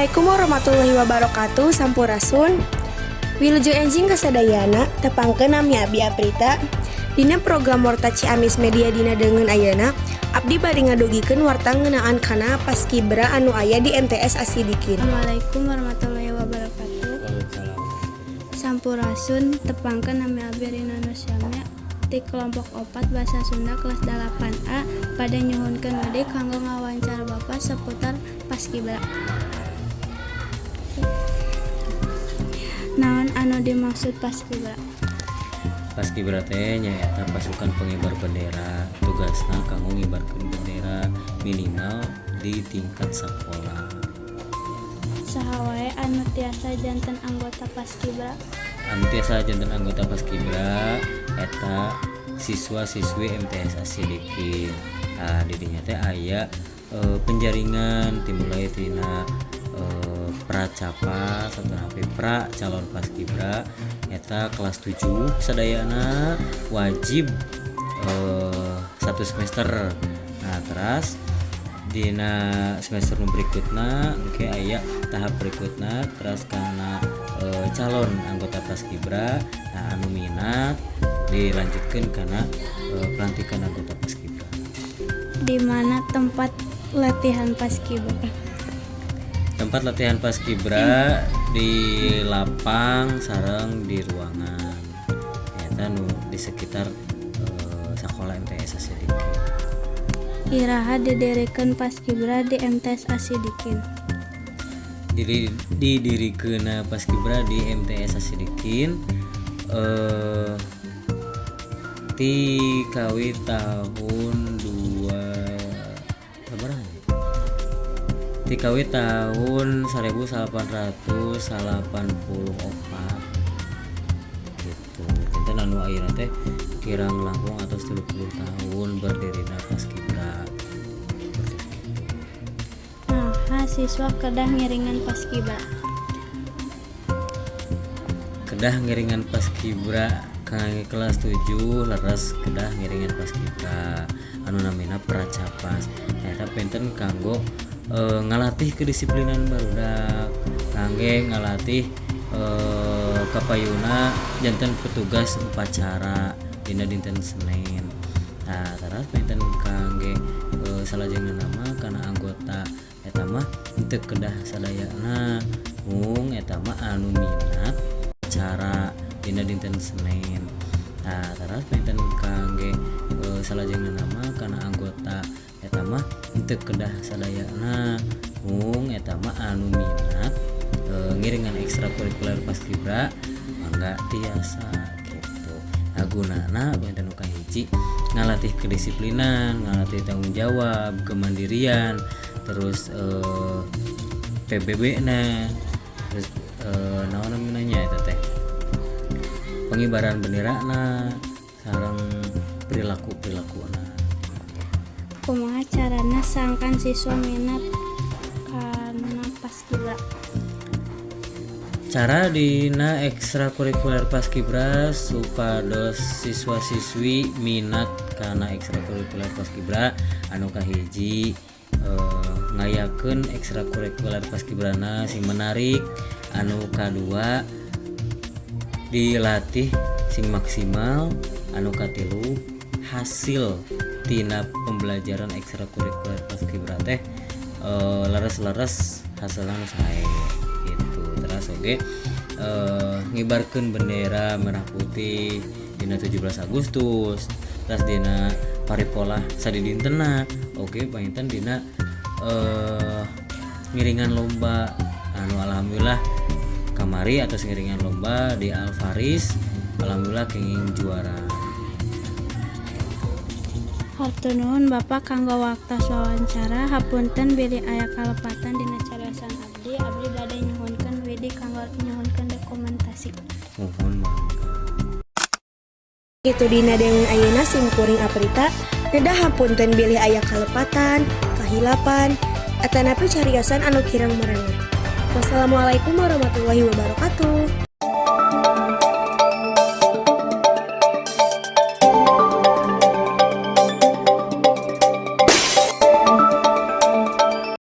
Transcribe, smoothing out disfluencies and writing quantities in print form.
Assalamualaikum warahmatullahi wabarakatuh. Sampurasun. Wilujeng enjing kasadayana tepangkeun nami Abi Aprita. Dina program Warta Ciamis Media dina deungeun ayeuna, abdi bade ngadugikeun warta ngeunaan kana paskibra anu aya di MTS Asidikin. Assalamualaikum warahmatullahi wabarakatuh. Waalaikumsalam. Sampurasun tepangkeun nami Abi Rina Nusyamya di kelompok 4 bahasa Sunda kelas 8A pada nyuhunkeun wade kanggo ngawawancara Bapak seputar paskibra. Naon anu dimaksud paskibra? Paskibra teh nyaeta pasukan pengibar bendera, tugasna kanggo ngibarkeun bendera minimal di tingkat sekolah. Saha wae anu tiasa janten anggota paskibra? Anu tiasa janten anggota paskibra eta siswa-siswi MTS Asidikin. Di dinya teh aya penjaringan dimulai tina pracapa sateuna pra calon paskibra eta kelas 7 sadayana wajib 1 semester. Nah terus dina semester nu berikutna engke aya tahap berikutna terus kana calon anggota paskibra. Nah anu minat dilanjutkeun kana pelantikan anggota paskibra. Di mana tempat latihan paskibra? Tempat latihan paskibra di lapang sareng di ruangan eta nu di sekitar sekolah MTS Asidikin. Iraha didirikeun paskibra di MTS Asidikin. Didirikeun paskibra di MTS Asidikin ti kawi tahun 1884 gitu. Kita anu ayeuna teh kirang langkung atos 30 tahun berdirinya paskibra. Nah, siswa kedah ngiringan paskibra. Kedah ngiringan paskibra kangge kelas 7 leres kedah ngiringan paskibra anu namina pracapas. Eta penten kanggo ngalatih kedisiplinan barudak, kangge ngalatih kapayuna janten petugas upacara dina dinten Senin. Nah terus penten kangge salajengna nama kana anggota eta mah teu kedah sadayana mung eta mah anu minat acara dina dinten Senin. Nah terus penten kangge salajengna nama kana anggota eta mah teu kedah sadayana mung eta mah anu minat ngiringan ekstrakurikuler paskibra mangga tiasa gitu. Nah gunana benten nu kahiji ngalatih kedisiplinan, ngalatih tanggung jawab, kemandirian, terus PBB na terus naon namanya eta teh pengibaran bendera na sareng perilaku-perilakuana. Kumaha carana sangkan siswa minat kana paskibra? Cara dina ekstrakurikuler paskibra supados siswa-siswi minat kana ekstrakurikuler paskibra anu kahiji ngayakeun ekstrakurikuler paskibrana sing menarik, anu kadua dilatih sing maksimal, anu katilu hasil tina pembelajaran ekstrakurikuler paskibra teh leres-leres hasilna nu sae gitu. Terus oge ngibarkeun bendera merah putih dina 17 Agustus. Terus dina paripolah sadidintena oge painten dina ngiringan lomba anu alhamdulillah kamari atas ngiringan lomba di Alfaris alhamdulillah kenging juara. Hatur nuhun Bapak kanggo waktos wawancara. Hapunten bilih aya kalepatan dina cariyosan abdi bade nyuhunkeun widi kanggo nyuhunkeun dokumentasi. Mohon mangga. Itu dina deungeun ayeuna sim kuring Aprita, nedah hapunten bilih aya kalepatan, kahilapan, atanapi cariyosan anu kirang merenah. Wassalamualaikum warahmatullahi wabarakatuh.